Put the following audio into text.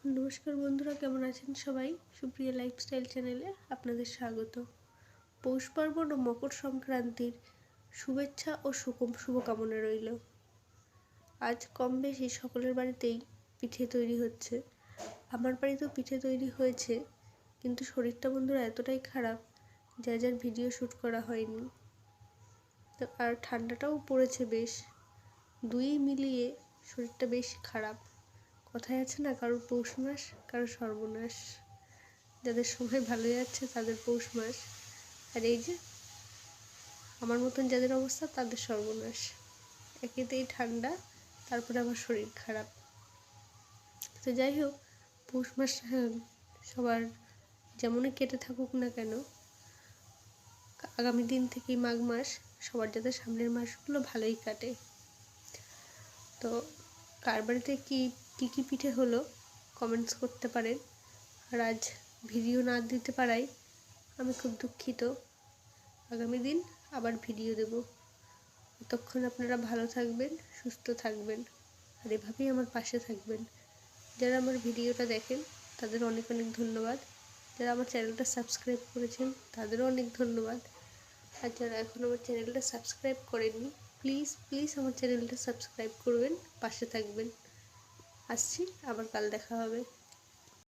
নমস্কার বন্ধুরা, কেমন আছেন সবাই? সুপ্রিয়া লাইফস্টাইল চ্যানেলে আপনাদের স্বাগত। পৌষ পার্বণ ও মকর সংক্রান্তির শুভেচ্ছা ও শুভকামনা রইল। আজ কম বেশি সকলের বাড়িতেই পিঠে তৈরি হচ্ছে। আমার বাড়িতেও পিঠে তৈরি হয়েছে, কিন্তু শরীরটা বন্ধুরা এতটাই খারাপ যার ভিডিও শ্যুট করা হয়নি। তো আর ঠান্ডাটাও পড়েছে বেশ, দুই মিলিয়ে শরীরটা বেশ খারাপ। কথায় আছে না, কারোর পৌষ মাস কারোর সর্বনাশ। যাদের সময় ভালো যাচ্ছে তাদের পৌষ মাস, আর এই যে আমার মতন যাদের অবস্থা তাদের সর্বনাশ। একেতেই ঠান্ডা, তারপরে আবার শরীর খারাপ। তো যাই হোক, পৌষ মাস সবার যেমনই কেটে থাকুক না কেন, আগামী দিন থেকেই মাঘ মাস সবার যাতে সামনের মাসগুলো ভালোই কাটে। তো কার বাড়িতে কী পিঠে হলো কমেন্টস করতে পারেন। আর আজ ভিডিও না দিতে পারায় আমি খুব দুঃখিত। আগামী দিন আবার ভিডিও দেব। ততক্ষণ আপনারা ভালো থাকবেন, সুস্থ থাকবেন, আর এভাবেই আমার পাশে থাকবেন। যারা আমার ভিডিওটা দেখেন তাদের অনেক অনেক ধন্যবাদ। যারা আমার চ্যানেলটা সাবস্ক্রাইব করেছেন তাদেরও অনেক ধন্যবাদ। আর যারা এখন আমার চ্যানেলটা সাবস্ক্রাইব করেননি, প্লিজ আমার চ্যানেলটা সাবস্ক্রাইব করবেন, পাশে থাকবেন। আসছি, আবার কাল দেখা হবে।